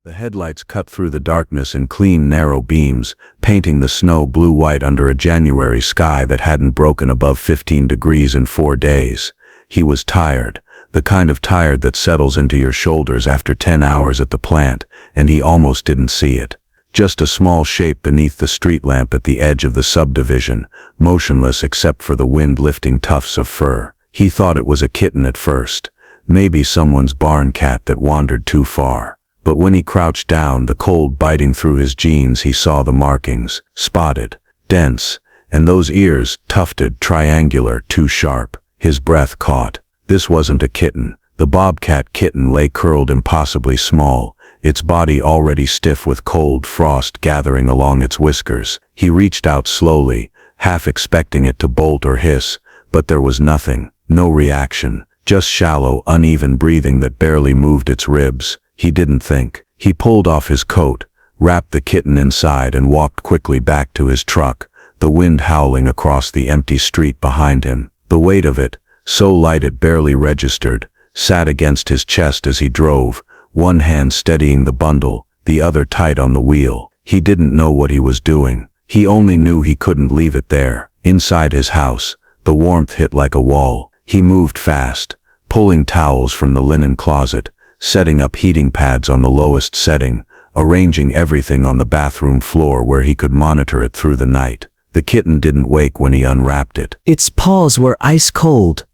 The headlights cut through the darkness in clean, narrow beams, painting the snow blue-white under a January sky that hadn't broken above 15 degrees in 4 days. He was tired, the kind of tired that settles into your shoulders after 10 hours at the plant, and he almost didn't see it. Just a small shape beneath the street lamp at the edge of the subdivision, motionless except for the wind-lifting tufts of fur. He thought it was a kitten at first, maybe someone's barn cat that wandered too far. But when he crouched down, the cold biting through his jeans, he saw the markings, spotted, dense, and those ears, tufted, triangular, too sharp. His breath caught. This wasn't a kitten. The bobcat kitten lay curled impossibly small, its body already stiff with cold frost gathering along its whiskers. He reached out slowly, half expecting it to bolt or hiss, but there was nothing, no reaction, just shallow, uneven breathing that barely moved its ribs. He didn't think. He pulled off his coat, wrapped the kitten inside, and walked quickly back to his truck, the wind howling across the empty street behind him. The weight of it, so light it barely registered, sat against his chest as he drove, one hand steadying the bundle, the other tight on the wheel. He didn't know what he was doing. He only knew he couldn't leave it there. Inside his house, the warmth hit like a wall. He moved fast, pulling towels from the linen closet, setting up heating pads on the lowest setting, arranging everything on the bathroom floor where he could monitor it through the night. The kitten didn't wake when he unwrapped it. Its paws were ice cold.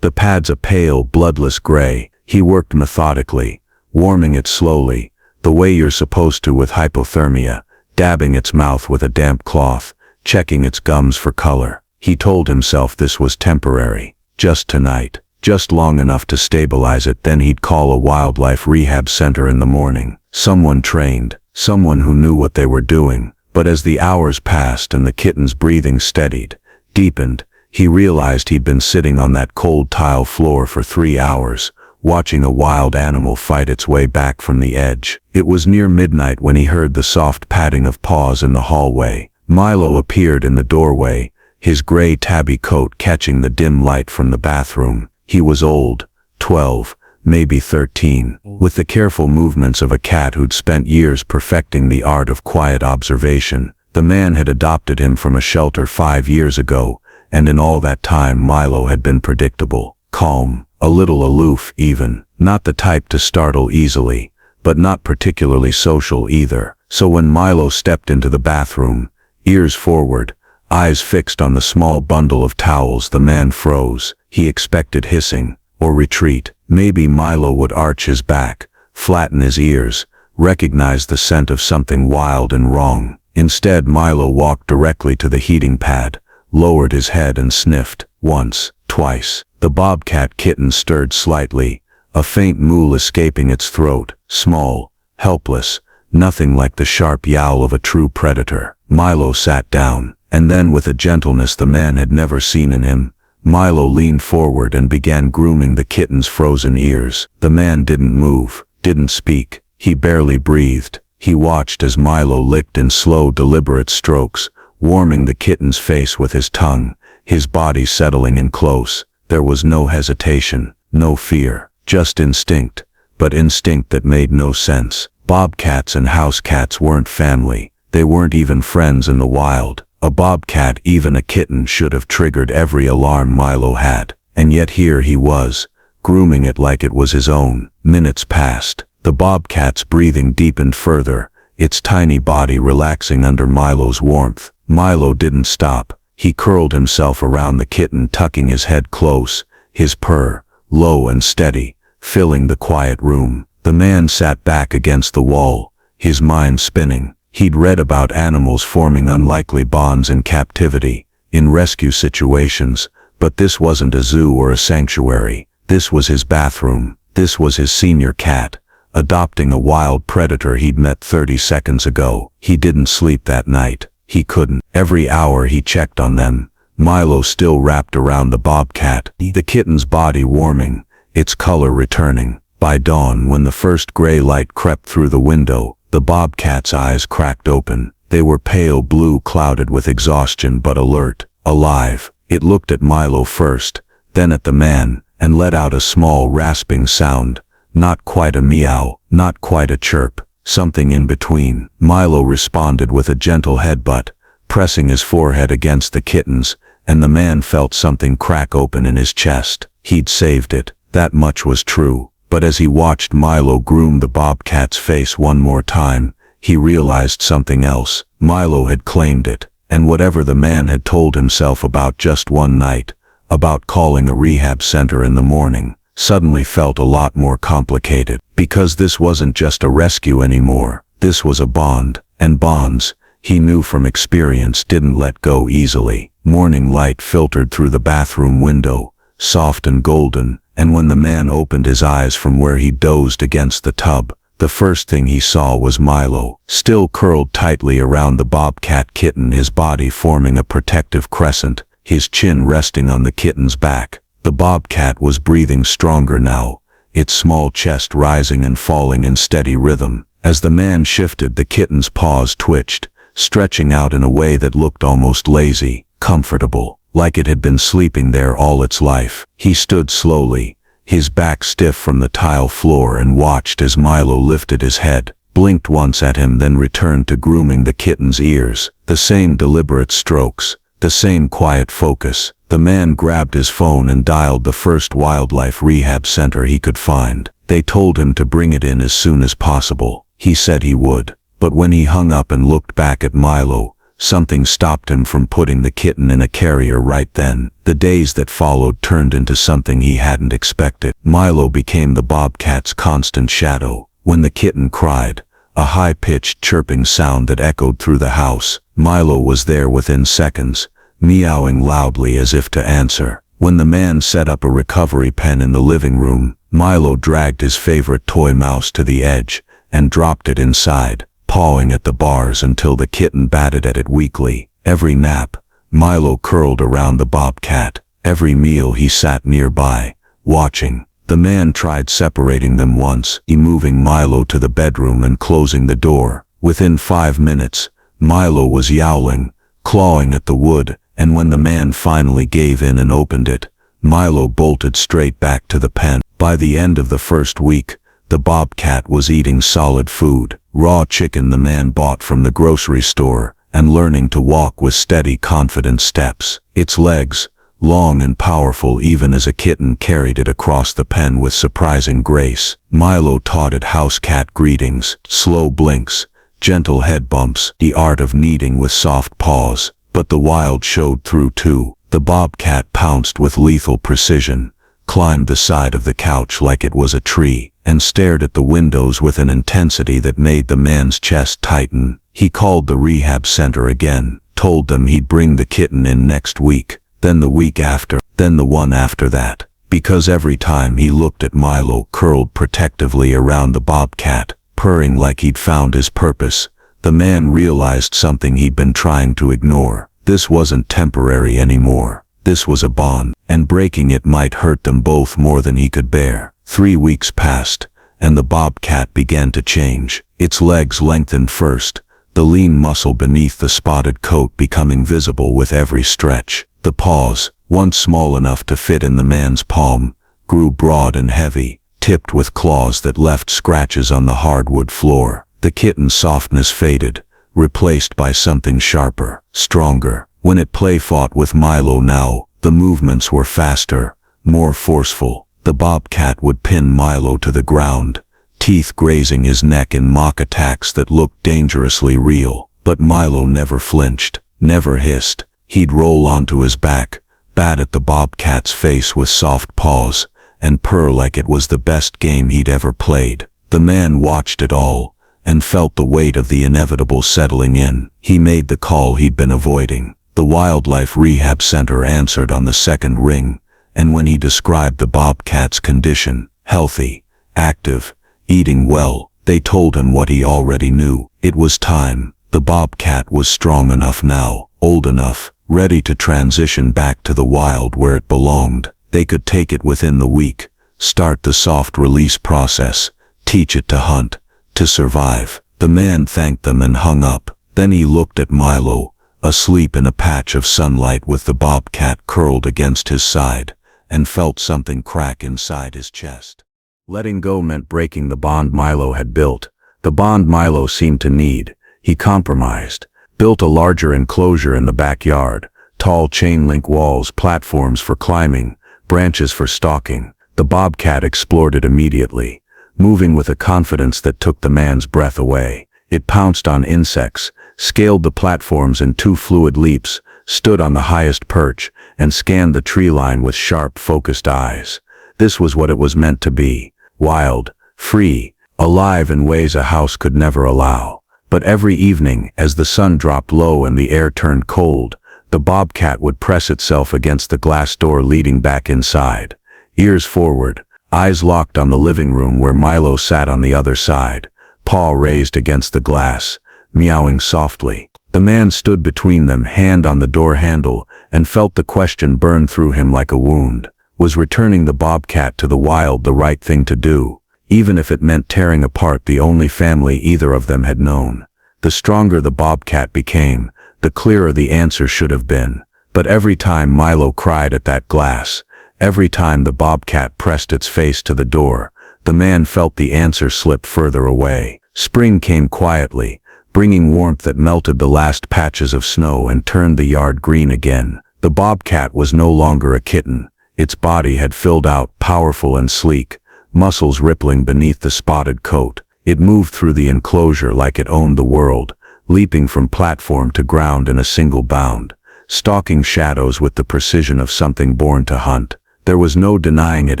The pads a pale, bloodless gray. He worked methodically, warming it slowly, the way you're supposed to with hypothermia, dabbing its mouth with a damp cloth, checking its gums for color. He told himself this was temporary, just tonight. Just long enough to stabilize it, then he'd call a wildlife rehab center in the morning. Someone trained, someone who knew what they were doing. But as the hours passed and the kitten's breathing steadied, deepened, he realized he'd been sitting on that cold tile floor for 3 hours, watching a wild animal fight its way back from the edge. It was near midnight when he heard the soft padding of paws in the hallway. Milo appeared in the doorway, his gray tabby coat catching the dim light from the bathroom. He was old, 12, maybe 13, with the careful movements of a cat who'd spent years perfecting the art of quiet observation. The man had adopted him from a shelter 5 years ago, and in all that time Milo had been predictable, calm, a little aloof even, not the type to startle easily, but not particularly social either. So when Milo stepped into the bathroom, ears forward, eyes fixed on the small bundle of towels, the man froze. He expected hissing, or retreat. Maybe Milo would arch his back, flatten his ears, recognize the scent of something wild and wrong. Instead, Milo walked directly to the heating pad, lowered his head and sniffed, once, twice. The bobcat kitten stirred slightly, a faint mool escaping its throat, small, helpless, nothing like the sharp yowl of a true predator. Milo sat down, and then with a gentleness the man had never seen in him, Milo leaned forward and began grooming the kitten's frozen ears. The man didn't move, didn't speak. He barely breathed. He watched as Milo licked in slow, deliberate strokes, warming the kitten's face with his tongue, his body settling in close. There was no hesitation, no fear, just instinct, but instinct that made no sense. Bobcats and house cats weren't family. They weren't even friends in the wild. A bobcat, even a kitten, should have triggered every alarm Milo had. And yet here he was, grooming it like it was his own. Minutes passed. The bobcat's breathing deepened further, its tiny body relaxing under Milo's warmth. Milo didn't stop. He curled himself around the kitten, tucking his head close, his purr, low and steady, filling the quiet room. The man sat back against the wall, his mind spinning. He'd read about animals forming unlikely bonds in captivity, in rescue situations, but this wasn't a zoo or a sanctuary. This was his bathroom. This was his senior cat, adopting a wild predator he'd met 30 seconds ago. He didn't sleep that night. He couldn't. Every hour he checked on them, Milo still wrapped around the bobcat, the kitten's body warming, its color returning. By dawn, when the first gray light crept through the window, the bobcat's eyes cracked open. They were pale blue, clouded with exhaustion, but alert, alive. It looked at Milo first, then at the man, and let out a small rasping sound. Not quite a meow, not quite a chirp, something in between. Milo responded with a gentle headbutt, pressing his forehead against the kitten's, and the man felt something crack open in his chest. He'd saved it, that much was true. But as he watched Milo groom the bobcat's face one more time, he realized something else. Milo had claimed it, and whatever the man had told himself about just one night, about calling a rehab center in the morning, suddenly felt a lot more complicated. Because this wasn't just a rescue anymore, this was a bond, and bonds, he knew from experience, didn't let go easily. Morning light filtered through the bathroom window, soft and golden, and when the man opened his eyes from where he dozed against the tub, the first thing he saw was Milo, still curled tightly around the bobcat kitten, his body forming a protective crescent, his chin resting on the kitten's back. The bobcat was breathing stronger now, its small chest rising and falling in steady rhythm. As the man shifted, the kitten's paws twitched, stretching out in a way that looked almost lazy, comfortable, like it had been sleeping there all its life. He stood slowly, his back stiff from the tile floor, and watched as Milo lifted his head, blinked once at him, then returned to grooming the kitten's ears. The same deliberate strokes, the same quiet focus. The man grabbed his phone and dialed the first wildlife rehab center he could find. They told him to bring it in as soon as possible. He said he would, but when he hung up and looked back at Milo, something stopped him from putting the kitten in a carrier right then. The days that followed turned into something he hadn't expected. Milo became the bobcat's constant shadow. When the kitten cried, a high-pitched chirping sound that echoed through the house, Milo was there within seconds, meowing loudly as if to answer. When the man set up a recovery pen in the living room, Milo dragged his favorite toy mouse to the edge and dropped it inside, pawing at the bars until the kitten batted at it weakly. Every nap, Milo curled around the bobcat. Every meal, he sat nearby, watching. The man tried separating them once, moving Milo to the bedroom and closing the door. Within 5 minutes, Milo was yowling, clawing at the wood, and when the man finally gave in and opened it, Milo bolted straight back to the pen. By the end of the first week, the bobcat was eating solid food, raw chicken the man bought from the grocery store, and learning to walk with steady, confident steps. Its legs, long and powerful even as a kitten, carried it across the pen with surprising grace. Milo taught it house cat greetings, slow blinks, gentle head bumps, the art of kneading with soft paws. But the wild showed through too. The bobcat pounced with lethal precision, climbed the side of the couch like it was a tree, and stared at the windows with an intensity that made the man's chest tighten. He called the rehab center again, told them he'd bring the kitten in next week, then the week after, then the one after that. Because every time he looked at Milo curled protectively around the bobcat, purring like he'd found his purpose, the man realized something he'd been trying to ignore. This wasn't temporary anymore. This was a bond, and breaking it might hurt them both more than he could bear. 3 weeks passed, and the bobcat began to change. Its legs lengthened first, the lean muscle beneath the spotted coat becoming visible with every stretch. The paws, once small enough to fit in the man's palm, grew broad and heavy, tipped with claws that left scratches on the hardwood floor. The kitten's softness faded, replaced by something sharper, stronger. When it play-fought with Milo now, the movements were faster, more forceful. The bobcat would pin Milo to the ground, teeth grazing his neck in mock attacks that looked dangerously real. But Milo never flinched, never hissed. He'd roll onto his back, bat at the bobcat's face with soft paws, and purr like it was the best game he'd ever played. The man watched it all, and felt the weight of the inevitable settling in. He made the call he'd been avoiding. The wildlife rehab center answered on the second ring, and when he described the bobcat's condition, healthy, active, eating well, they told him what he already knew. It was time. The bobcat was strong enough now, old enough, ready to transition back to the wild where it belonged. They could take it within the week, start the soft release process, teach it to hunt, to survive. The man thanked them and hung up. Then he looked at Milo, asleep in a patch of sunlight with the bobcat curled against his side, and felt something crack inside his chest. Letting go meant breaking the bond Milo had built, the bond Milo seemed to need. He compromised, built a larger enclosure in the backyard, tall chain-link walls, platforms for climbing, branches for stalking. The bobcat explored it immediately, moving with a confidence that took the man's breath away. It pounced on insects, scaled the platforms in 2 fluid leaps, stood on the highest perch, and scanned the tree line with sharp, focused eyes. This was what it was meant to be: wild, free, alive in ways a house could never allow. But every evening, as the sun dropped low and the air turned cold, the bobcat would press itself against the glass door leading back inside. Ears forward, eyes locked on the living room where Milo sat on the other side, paw raised against the glass, meowing softly. The man stood between them, hand on the door handle, and felt the question burn through him like a wound. Was returning the bobcat to the wild the right thing to do, even if it meant tearing apart the only family either of them had known? The stronger the bobcat became, the clearer the answer should have been. But every time Milo cried at that glass, every time the bobcat pressed its face to the door, the man felt the answer slip further away. Spring came quietly, bringing warmth that melted the last patches of snow and turned the yard green again. The bobcat was no longer a kitten. Its body had filled out, powerful and sleek, muscles rippling beneath the spotted coat. It moved through the enclosure like it owned the world, leaping from platform to ground in a single bound, stalking shadows with the precision of something born to hunt. There was no denying it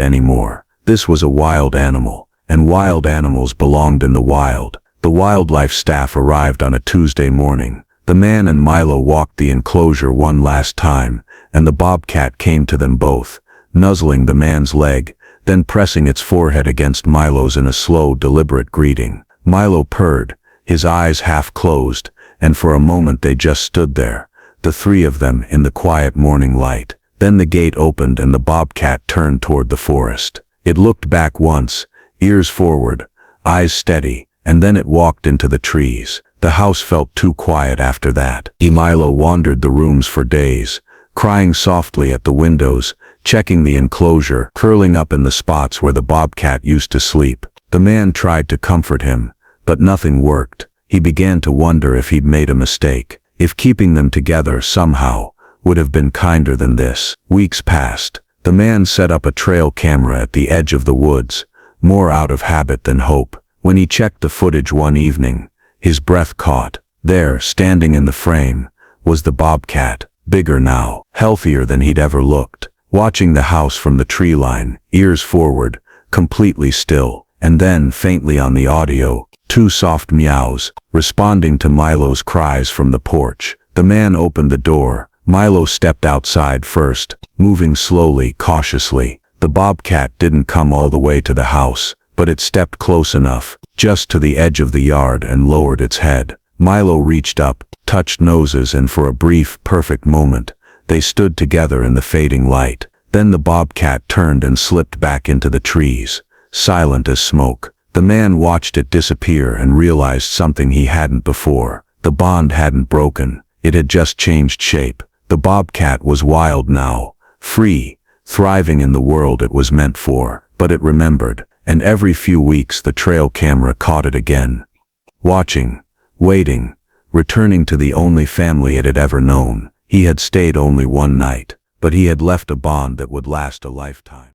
anymore. This was a wild animal, and wild animals belonged in the wild. The wildlife staff arrived on a Tuesday morning. The man and Milo walked the enclosure one last time, and the bobcat came to them both, nuzzling the man's leg, then pressing its forehead against Milo's in a slow, deliberate greeting. Milo purred, his eyes half closed, and for a moment they just stood there, the 3 of them in the quiet morning light. Then the gate opened and the bobcat turned toward the forest. It looked back once, ears forward, eyes steady, and then it walked into the trees. The house felt too quiet after that. Milo wandered the rooms for days, crying softly at the windows, checking the enclosure, curling up in the spots where the bobcat used to sleep. The man tried to comfort him, but nothing worked. He began to wonder if he'd made a mistake, if keeping them together somehow would have been kinder than this. Weeks passed. The man set up a trail camera at the edge of the woods, more out of habit than hope. When he checked the footage one evening, his breath caught. There, standing in the frame, was the bobcat, bigger now, healthier than he'd ever looked, watching the house from the tree line, ears forward, completely still. And then, faintly on the audio, 2 soft meows, responding to Milo's cries from the porch. The man opened the door. Milo stepped outside first, moving slowly, cautiously. The bobcat didn't come all the way to the house, but it stepped close enough, just to the edge of the yard, and lowered its head. Milo reached up, touched noses, and for a brief, perfect moment, they stood together in the fading light. Then the bobcat turned and slipped back into the trees, silent as smoke. The man watched it disappear and realized something he hadn't before. The bond hadn't broken, it had just changed shape. The bobcat was wild now, free, thriving in the world it was meant for. But it remembered, and every few weeks the trail camera caught it again. Watching, waiting, returning to the only family it had ever known. He had stayed only one night, but he had left a bond that would last a lifetime.